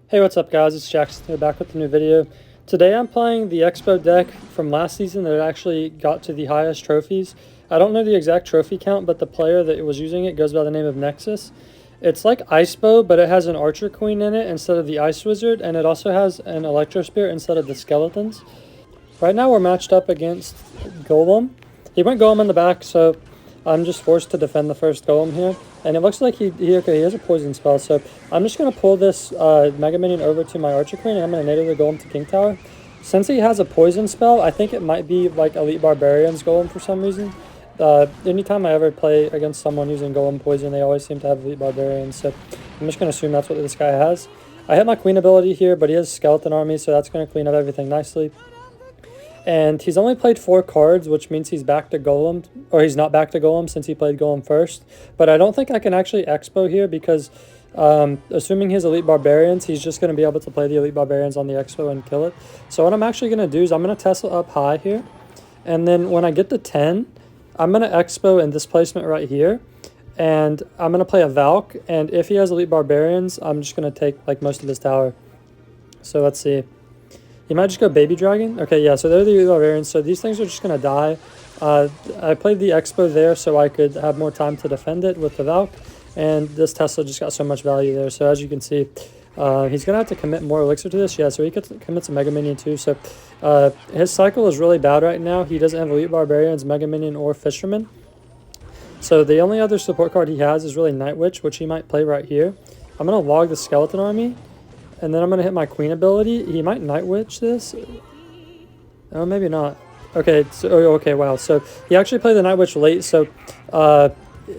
Hey, what's up guys, it's Jackson here back with a new video. Today I'm playing the Xbow deck from last season that actually got to the highest trophies. I don't know the exact trophy count, but the player that was using it goes by the name of Nexus. It's like Xbow, but it has an Archer Queen in it instead of the Ice Wizard, and it also has an Electro Spirit instead of the Skeletons. Right now we're matched up against Golem. He went Golem in the back, so I'm just forced to defend the first Golem here. And it looks like he has a poison spell, so I'm just going to pull this Mega Minion over to my Archer Queen, and I'm going to native the Golem to King Tower. Since he has a poison spell, I think it might be like Elite Barbarian's Golem for some reason. Anytime I ever play against someone using Golem Poison, they always seem to have Elite Barbarians, so I'm just going to assume that's what this guy has. I hit my Queen ability here, but he has Skeleton Army, so that's going to clean up everything nicely. And he's only played 4 cards, which means he's back to Golem, or he's not back to Golem since he played Golem first. But I don't think I can actually Expo here because, assuming his Elite Barbarians, he's just going to be able to play the Elite Barbarians on the Expo and kill it. So what I'm actually going to do is I'm going to Tesla up high here. And then when I get to 10, I'm going to Expo in this placement right here. And I'm going to play a Valk. And if he has Elite Barbarians, I'm just going to take like most of his tower. So let's see. You might just go Baby Dragon. Okay, yeah, so they're the Barbarians, so these things are just going to die. I played the Expo there so I could have more time to defend it with the Valk, and this Tesla just got so much value there. So as you can see, he's going to have to commit more Elixir to this. Yeah, so he commits a Mega Minion too. So his cycle is really bad right now. He doesn't have Elite Barbarians, Mega Minion, or Fisherman. So the only other support card he has is really Night Witch, which he might play right here. I'm going to log the Skeleton Army. And then I'm going to hit my Queen ability. He might Night Witch this. Oh, maybe not. Okay, so, okay, wow. So he actually played the Night Witch late, so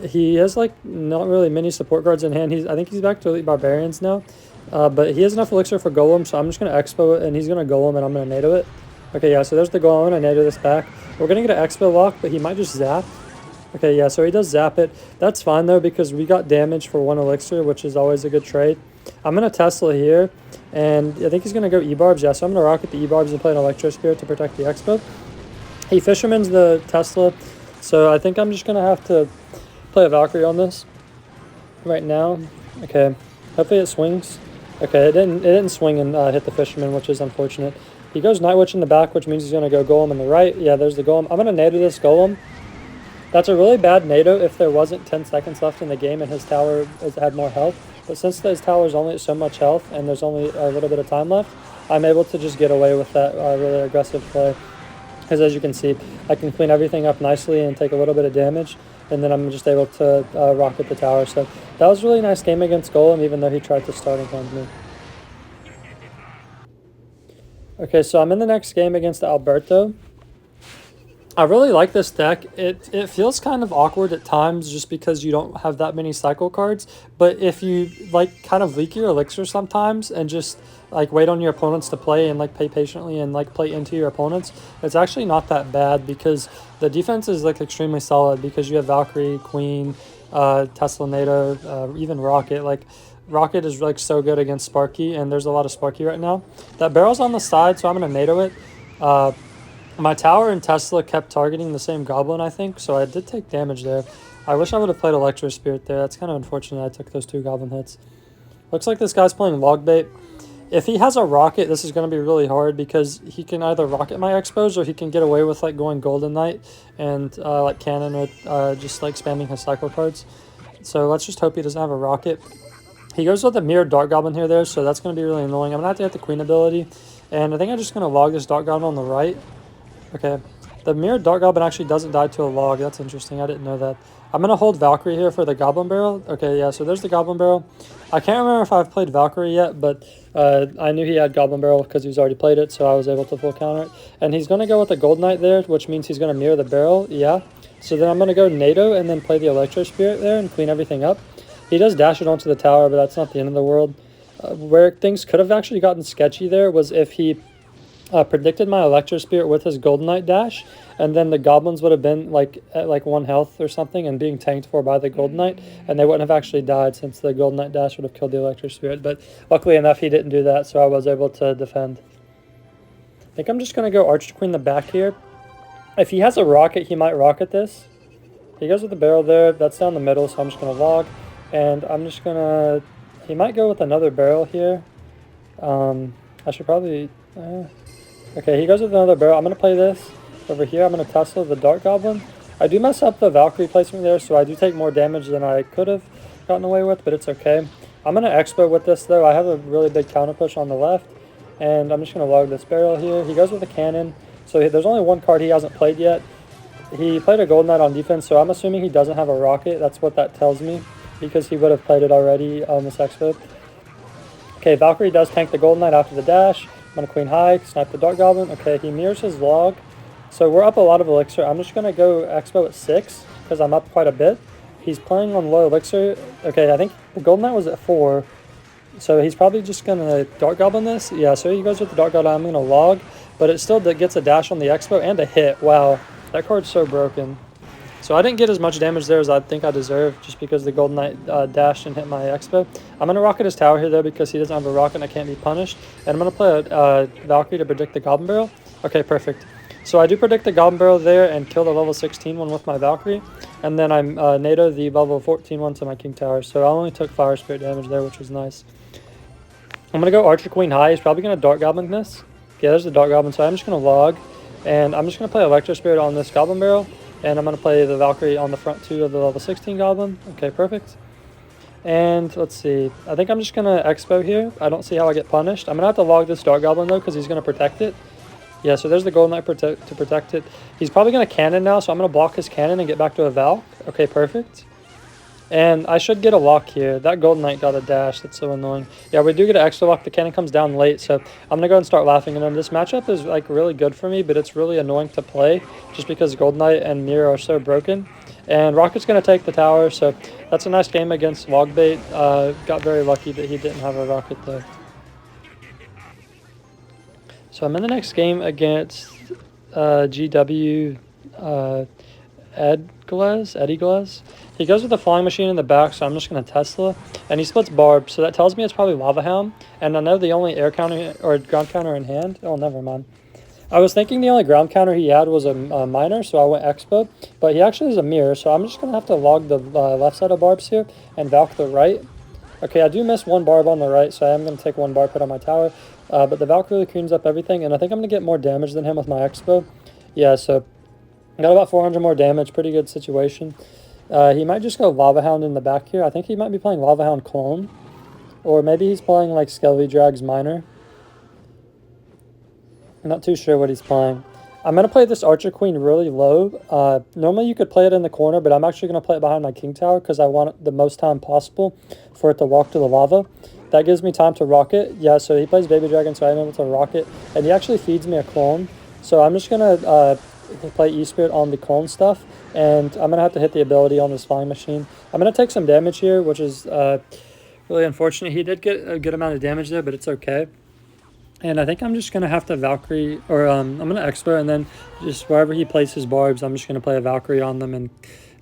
he has, like, not really many support cards in hand. I think he's back to Elite Barbarians now. But he has enough Elixir for Golem, so I'm just going to Expo it, and he's going to Golem, and I'm going to NATO it. Okay, yeah, so there's the Golem. I'm going to NATO this back. We're going to get an Expo lock, but he might just Zap. Okay, yeah, so he does Zap it. That's fine, though, because we got damage for 1 Elixir, which is always a good trade. I'm going to Tesla here, and I think he's going to go E-Barbs. Yeah, so I'm going to rocket the E-Barbs and play an Electro Spirit to protect the Expo. He Fisherman's the Tesla, so I think I'm just going to have to play a Valkyrie on this right now. Okay, hopefully it swings. Okay, it didn't swing and hit the Fisherman, which is unfortunate. He goes Night Witch in the back, which means he's going to go Golem on the right. Yeah, there's the Golem. I'm going to NATO this Golem. That's a really bad NATO if there wasn't 10 seconds left in the game and his tower had more health. But since his tower is only at so much health and there's only a little bit of time left, I'm able to just get away with that really aggressive play. Because as you can see, I can clean everything up nicely and take a little bit of damage. And then I'm just able to rocket the tower. So that was a really nice game against Golem, even though he tried to start against me. Okay, so I'm in the next game against Alberto. I really like this deck. It feels kind of awkward at times just because you don't have that many cycle cards. But if you like kind of leak your Elixir sometimes and just like wait on your opponents to play and like play patiently and like play into your opponents, it's actually not that bad because the defense is like extremely solid because you have Valkyrie, Queen, Tesla NATO, even Rocket. Like Rocket is like so good against Sparky, and there's a lot of Sparky right now. That barrel's on the side, so I'm gonna NATO it. My tower and Tesla kept targeting the same goblin, I think, so I did take damage there. I wish I would have played Electro Spirit there. That's kind of unfortunate I took those 2 goblin hits. Looks like this guy's playing Log Bait. If he has a rocket, this is going to be really hard because he can either rocket my Expos or he can get away with like going Golden Knight and like Cannon or just like spamming his cycle cards. So let's just hope he doesn't have a rocket. He goes with a Mirrored Dark Goblin here though, so that's going to be really annoying. I'm going to have to hit the Queen ability, and I think I'm just going to log this Dark Goblin on the right. Okay, the Mirrored Dark Goblin actually doesn't die to a log. That's interesting. I didn't know that. I'm going to hold Valkyrie here for the Goblin Barrel. Okay, yeah, so there's the Goblin Barrel. I can't remember if I've played Valkyrie yet, but I knew he had Goblin Barrel because he's already played it, so I was able to full counter it. And he's going to go with the Gold Knight there, which means he's going to mirror the barrel. Yeah, so then I'm going to go NATO and then play the Electro Spirit there and clean everything up. He does dash it onto the tower, but that's not the end of the world. Where things could have actually gotten sketchy there was if he predicted my Electro Spirit with his Golden Knight dash, and then the goblins would have been like at like 1 health or something and being tanked for by the Golden Knight, and they wouldn't have actually died since the Golden Knight dash would have killed the Electro Spirit. But luckily enough, he didn't do that, so I was able to defend. I think I'm just going to go Archer Queen the back here. If he has a rocket, he might rocket this. He goes with the barrel there. That's down the middle, so I'm just going to log. And I'm just going to... He might go with another barrel here. I should probably... okay, he goes with another barrel. I'm going to play this over here. I'm going to Tesla the Dart Goblin. I do mess up the Valkyrie placement there, so I do take more damage than I could have gotten away with, but it's okay. I'm going to Xbow with this, though. I have a really big counter push on the left, and I'm just going to log this barrel here. He goes with a cannon, so there's only one card he hasn't played yet. He played a Golden Knight on defense, so I'm assuming he doesn't have a rocket. That's what that tells me, because he would have played it already on this Xbow. Okay, Valkyrie does tank the Golden Knight after the dash. I'm going to Queen High, snipe the Dart Goblin. Okay, he mirrors his log. So we're up a lot of elixir. I'm just going to go Xbow at 6 because I'm up quite a bit. He's playing on low elixir. Okay, I think the Golden Knight was at 4. So he's probably just going to Dart Goblin this. Yeah, so he goes with the Dart Goblin. I'm going to log. But it still gets a dash on the Xbow and a hit. Wow, that card's so broken. So I didn't get as much damage there as I think I deserved just because the Golden Knight dashed and hit my Xbow. I'm going to rocket his tower here, though, because he doesn't have a rocket and I can't be punished. And I'm going to play a Valkyrie to predict the Goblin Barrel. Okay, perfect. So I do predict the Goblin Barrel there and kill the level 16 one with my Valkyrie. And then I'm NATO the level 14 one to my King Tower. So I only took Fire Spirit damage there, which was nice. I'm going to go Archer Queen High. He's probably going to Dart Goblin this. Yeah, there's the Dart Goblin. So I'm just going to log. And I'm just going to play Electro Spirit on this Goblin Barrel. And I'm going to play the Valkyrie on the front 2 of the level 16 Goblin. Okay, perfect. And let's see. I think I'm just going to Xbow here. I don't see how I get punished. I'm going to have to log this Dart Goblin, though, because he's going to protect it. Yeah, so there's the Golden Knight to protect it. He's probably going to cannon now, so I'm going to block his cannon and get back to a Valk. Okay, perfect. And I should get a lock here. That Golden Knight got a dash. That's so annoying. Yeah, we do get an extra lock. The cannon comes down late, so I'm going to go and start laughing at him. This matchup is like really good for me, but it's really annoying to play just because Golden Knight and Mirror are so broken. And Rocket's going to take the tower, so that's a nice game against Logbait. Got very lucky that he didn't have a rocket though. So I'm in the next game against GW Eddie Glaz. He goes with the flying machine in the back, so I'm just going to Tesla. And he splits Barb, so that tells me it's probably Lava Hound. And I know the only air counter or ground counter in hand. Oh, never mind. I was thinking the only ground counter he had was a miner, so I went Expo. But he actually has a mirror, so I'm just going to have to log the left side of Barbs here and Valk the right. Okay, I do miss one Barb on the right, so I am going to take one Barb put on my tower. But the Valk really cleans up everything, and I think I'm going to get more damage than him with my Expo. Yeah, so I got about 400 more damage. Pretty good situation. He might just go Lava Hound in the back here. I think he might be playing Lava Hound Clone. Or maybe he's playing like Skelly Drags Miner. I'm not too sure what he's playing. I'm going to play this Archer Queen really low. Normally you could play it in the corner, but I'm actually going to play it behind my King Tower because I want the most time possible for it to walk to the lava. That gives me time to rocket. Yeah, so he plays Baby Dragon, so I'm able to rocket. And he actually feeds me a clone. So I'm just going to play E-Spirit on the clone stuff. And I'm going to have to hit the ability on this flying machine. I'm going to take some damage here, which is really unfortunate. He did get a good amount of damage there, but it's okay. And I think I'm just going to have to Valkyrie, or I'm going to Expo, and then just wherever he plays his Barbs, I'm just going to play a Valkyrie on them, and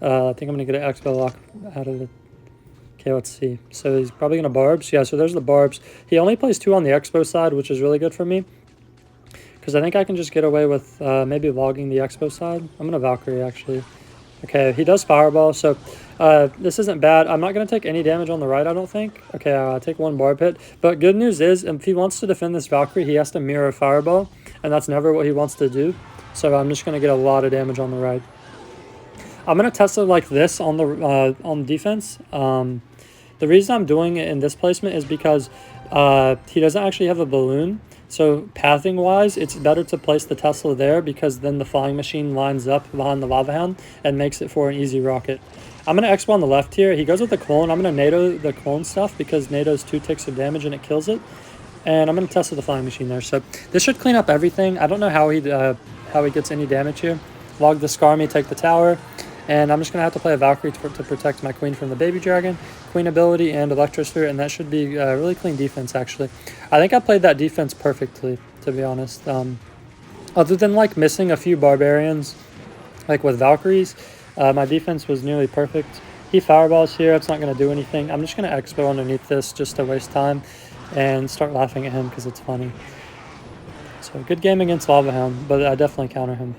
I think I'm going to get an Expo lock out of it. Okay, let's see. So he's probably going to Barbs. Yeah, so there's the Barbs. He only plays 2 on the Expo side, which is really good for me, because I think I can just get away with maybe logging the Expo side. I'm going to Valkyrie, actually. Okay, he does Fireball, so this isn't bad. I'm not going to take any damage on the right, I don't think. Okay, I'll take 1 Barb hit. But good news is, if he wants to defend this Valkyrie, he has to mirror Fireball, and that's never what he wants to do. So I'm just going to get a lot of damage on the right. I'm going to Tesla like this on the on defense. The reason I'm doing it in this placement is because he doesn't actually have a balloon. So pathing-wise, it's better to place the Tesla there because then the flying machine lines up behind the Lava Hound and makes it for an easy rocket. I'm going to Expo on the left here. He goes with the clone. I'm going to NATO the clone stuff because NATO's 2 ticks of damage and it kills it. And I'm going to Tesla the flying machine there. So this should clean up everything. I don't know how he gets any damage here. Log the Scar Me, take the tower. And I'm just going to have to play a Valkyrie to protect my queen from the Baby Dragon, Queen ability, and Electrosphere, and that should be really clean defense, actually. I think I played that defense perfectly, to be honest. Other than, like, missing a few Barbarians, like with Valkyries, my defense was nearly perfect. He Fireballs here. It's not going to do anything. I'm just going to Expo underneath this just to waste time and start laughing at him because it's funny. So, good game against Lava Hound, but I definitely counter him.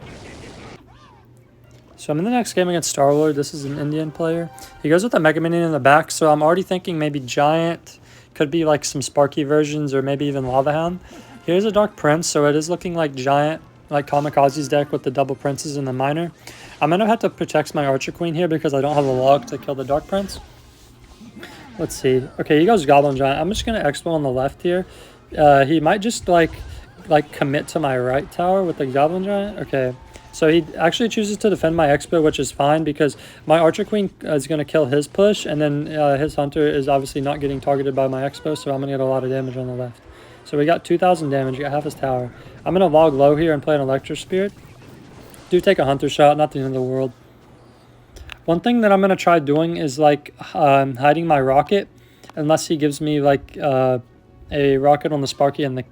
So I'm in the next game against Star-Lord. This is an Indian player. He goes with the Mega Minion in the back, so I'm already thinking maybe Giant, Could be like some Sparky versions or maybe even Lava Hound. Here's a Dark Prince, so it is looking like giant, like Kamikaze's deck with the double Princes and the Minor. I'm going to have to protect my Archer Queen here because I don't have a log to kill the Dark Prince. Let's see. Okay, he goes Goblin Giant. I'm just going to Xbow on the left here. He might just like commit to my right tower with the Goblin Giant. Okay, so he actually chooses to defend my Xbow, which is fine because my Archer Queen is going to kill his push, and then his Hunter is obviously not getting targeted by my Xbow, so I'm going to get a lot of damage on the left. So we got 2,000 damage, we got half his tower. I'm going to log low here and play an Electro Spirit. Do take a Hunter shot, not the end of the world. One thing that I'm going to try doing is like hiding my rocket, unless he gives me like a rocket on the Sparky and the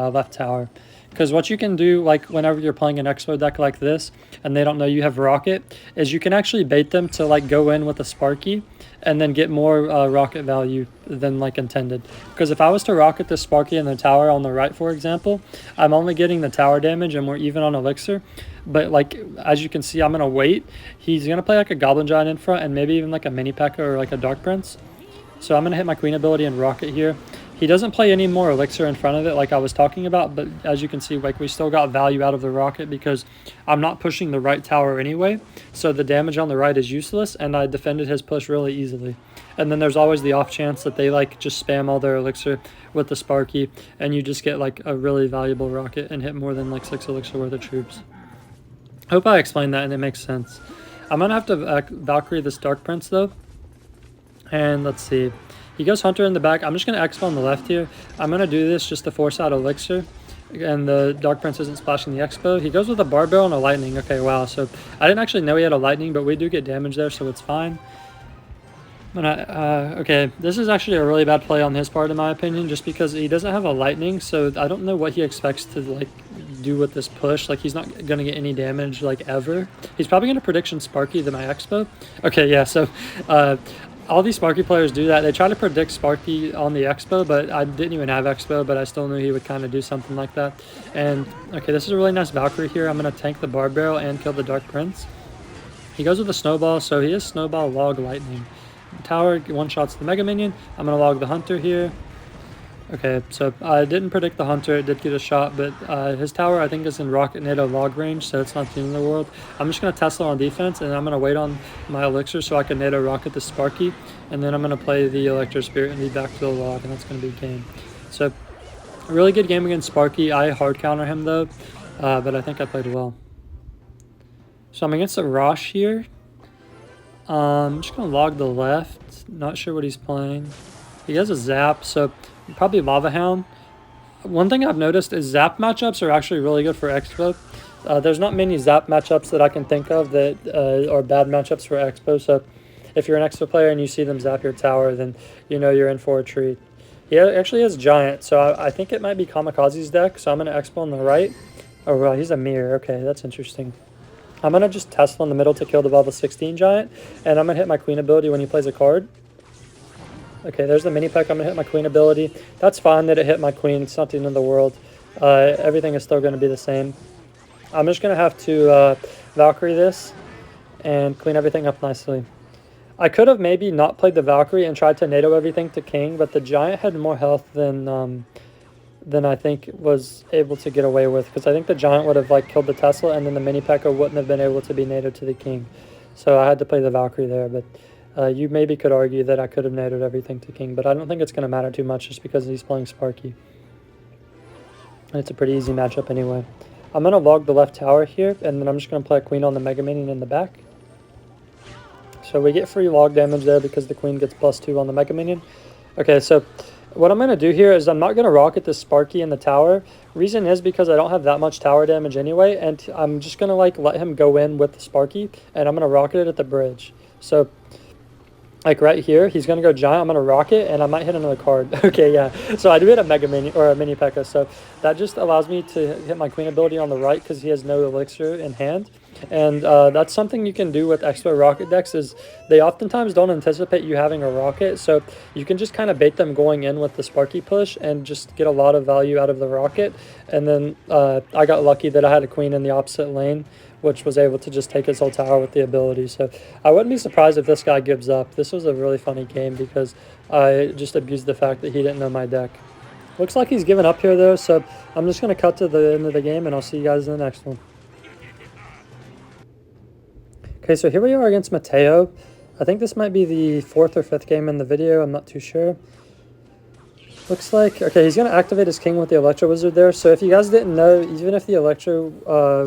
left tower. Because what you can do, like whenever you're playing an Xbow deck like this and they don't know you have rocket, is you can actually bait them to like go in with a Sparky and then get more rocket value than like intended. Because if I was to rocket the Sparky in the tower on the right, for example, I'm only getting the tower damage and we're even on Elixir. But like, as you can see, I'm going to wait. He's going to play like a Goblin Giant in front and maybe even like a Mini P.E.K.K.A. or like a Dark Prince. So I'm going to hit my Queen ability and rocket here. He doesn't play any more Elixir in front of it like I was talking about, but as you can see, like we still got value out of the rocket because I'm not pushing the right tower anyway. So the damage on the right is useless, and I defended his push really easily. And then there's always the off chance that they like just spam all their Elixir with the Sparky, and you just get like a really valuable rocket and hit more than like 6 Elixir worth of troops. Hope I explained that and it makes sense. I'm going to have to Valkyrie this Dark Prince though. And let's see. He goes Hunter in the back. I'm just going to Xbow on the left here. I'm going to do this just to force out Elixir. And the Dark Prince isn't splashing the Xbow. He goes with a Barbell and a Lightning. Okay, wow. So I didn't actually know he had a Lightning, but we do get damage there, so it's fine. Okay, this is actually a really bad play on his part, in my opinion, just because he doesn't have a Lightning, so I don't know what he expects to, like, do with this push. Like, he's not going to get any damage, like, ever. He's probably going to prediction Sparky than my Xbow. Okay, yeah, so, all these Sparky players do that. They try to predict Sparky on the Xbow, but I didn't even have Xbow, but I still knew he would kind of do something like that. And, okay, this is a really nice Valkyrie here. I'm going to tank the Barb Barrel and kill the Dark Prince. He goes with a Snowball, so he is Snowball, Log, Lightning. Tower one-shots the Mega Minion. I'm going to log the Hunter here. Okay, so I didn't predict the Hunter. It did get a shot, but his tower, I think, is in Rocket NATO log range, so it's not the end of the world. I'm just going to Tesla on defense, and I'm going to wait on my Elixir so I can NATO Rocket the Sparky, and then I'm going to play the Electro Spirit and lead back to the log, and that's going to be game. So, a really good game against Sparky. I hard counter him, though, but I think I played well. So I'm against a Rosh here. I'm just going to log the left. Not sure what he's playing. He has a Zap, so probably Lava Hound. One thing I've noticed is Zap matchups are actually really good for Xbow. There's not many Zap matchups that I can think of that are bad matchups for Xbow, so if you're an Xbow player and you see them zap your tower, then you know you're in for a treat. He actually has Giant, so I think it might be Kamikaze's deck, so I'm going to Xbow on the right. Oh, well, he's a Mirror. Okay, that's interesting. I'm going to just Tesla in the middle to kill the level 16 Giant, and I'm going to hit my Queen ability when he plays a card. Okay, there's the Mini P.E.K.K.A. I'm going to hit my Queen ability. That's fine that it hit my Queen. It's not the end of the world. Everything is still going to be the same. I'm just going to have to Valkyrie this and clean everything up nicely. I could have maybe not played the Valkyrie and tried to NATO everything to King, but the Giant had more health than I think was able to get away with, because I think the Giant would have like killed the Tesla, and then the Mini P.E.K.K.A. wouldn't have been able to be NATO'd to the King. So I had to play the Valkyrie there, but you maybe could argue that I could have NATO'd everything to King, but I don't think it's going to matter too much just because he's playing Sparky. And it's a pretty easy matchup anyway. I'm going to log the left tower here, and then I'm just going to play a Queen on the Mega Minion in the back. So we get free log damage there because the Queen gets +2 on the Mega Minion. Okay, so what I'm going to do here is I'm not going to rocket this Sparky in the tower. Reason is because I don't have that much tower damage anyway, and I'm just going to like let him go in with the Sparky, and I'm going to rocket it at the bridge. So like right here, he's going to go Giant, I'm going to rocket, and I might hit another card. Okay, yeah. So I do hit a Mega Minion, or a Mini P.E.K.K.A. So that just allows me to hit my Queen ability on the right because he has no Elixir in hand. And that's something you can do with Xbow rocket decks, is they oftentimes don't anticipate you having a rocket. So you can just kind of bait them going in with the Sparky push and just get a lot of value out of the rocket. And then I got lucky that I had a Queen in the opposite lane which was able to just take his whole tower with the ability. So I wouldn't be surprised if this guy gives up. This was a really funny game because I just abused the fact that he didn't know my deck. Looks like he's given up here though, so I'm just going to cut to the end of the game and I'll see you guys in the next one. Okay, so here we are against Mateo. I think this might be the 4th or 5th game in the video, I'm not too sure. Looks like, okay, he's going to activate his king with the Electro Wizard there. So if you guys didn't know, even if the Electro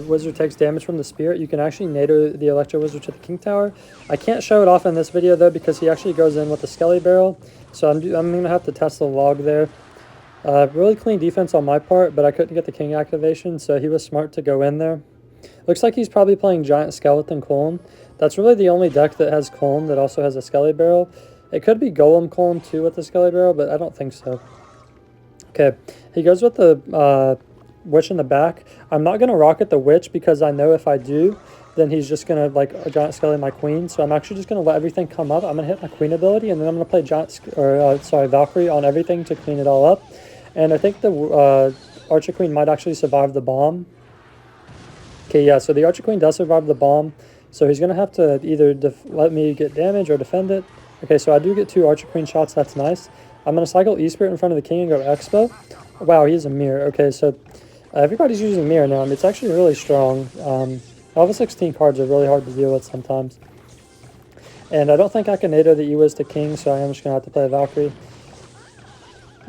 Wizard takes damage from the Spirit, you can actually NATO the Electro Wizard to the King Tower. I can't show it off in this video though because he actually goes in with the Skelly Barrel. So I'm going to have to test the log there. Really clean defense on my part, but I couldn't get the King activation, so he was smart to go in there. Looks like he's probably playing Giant Skeleton Column. That's really the only deck that has Column that also has a Skelly Barrel. It could be Golem Column too with the Skelly Barrel, but I don't think so. Okay, he goes with the Witch in the back. I'm not going to rocket the Witch because I know if I do, then he's just going to like Giant Skelly my Queen. So I'm actually just going to let everything come up. I'm going to hit my Queen ability, and then I'm going to play Valkyrie on everything to clean it all up. And I think the Archer Queen might actually survive the bomb. Okay, yeah, so the Archer Queen does survive the bomb. So he's going to have to either let me get damage or defend it. Okay, so I do get 2 Archer Queen shots. That's nice. I'm going to cycle E-Spirit in front of the king and go Xbow. Wow, he has a mirror. Okay, so everybody's using mirror now. I mean, it's actually really strong. All the 16 cards are really hard to deal with sometimes. And I don't think I can NATO the E-Wiz to king, so I am just going to have to play a Valkyrie.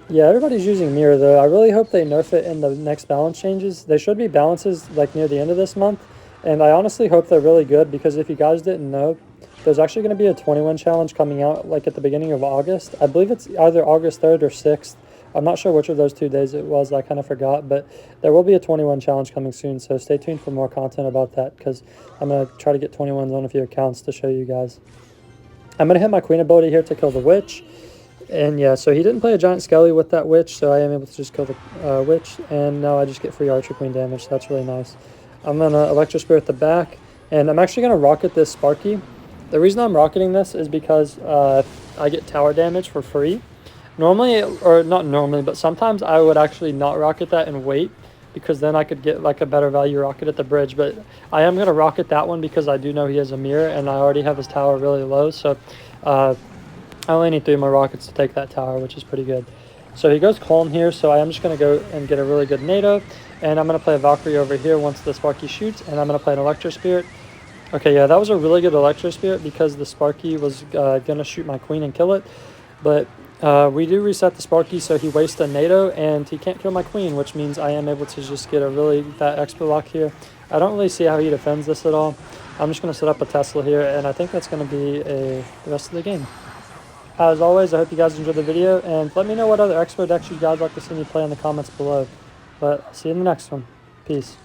Yeah, everybody's using mirror, though. I really hope they nerf it in the next balance changes. There should be balances, like, near the end of this month. And I honestly hope they're really good, because if you guys didn't know, there's actually going to be a 20-win challenge coming out like at the beginning of August. I believe it's either August 3rd or 6th. I'm not sure which of those 2 days it was. I kind of forgot. But there will be a 21 challenge coming soon. So stay tuned for more content about that because I'm going to try to get 21s on a few accounts to show you guys. I'm going to hit my Queen ability here to kill the Witch. And yeah, so he didn't play a Giant Skelly with that Witch. So I am able to just kill the Witch. And now I just get free Archer Queen damage. So that's really nice. I'm going to Electro Spirit the back. And I'm actually going to rocket this Sparky. The reason I'm rocketing this is because I get tower damage for free. Normally, or not normally, but sometimes I would actually not rocket that and wait because then I could get like a better value rocket at the bridge. But I am going to rocket that one because I do know he has a mirror and I already have his tower really low. So I only need 3 more rockets to take that tower, which is pretty good. So he goes Column here, so I am just going to go and get a really good NATO. And I'm going to play a Valkyrie over here once the Sparky shoots, and I'm going to play an Electro Spirit. Okay, yeah, that was a really good Electro Spirit because the Sparky was going to shoot my Queen and kill it. But we do reset the Sparky, so he wastes a NATO, and he can't kill my Queen, which means I am able to just get a really fat Expo lock here. I don't really see how he defends this at all. I'm just going to set up a Tesla here, and I think that's going to be the rest of the game. As always, I hope you guys enjoyed the video, and let me know what other Expo decks you guys like to see me play in the comments below. But I'll see you in the next one. Peace.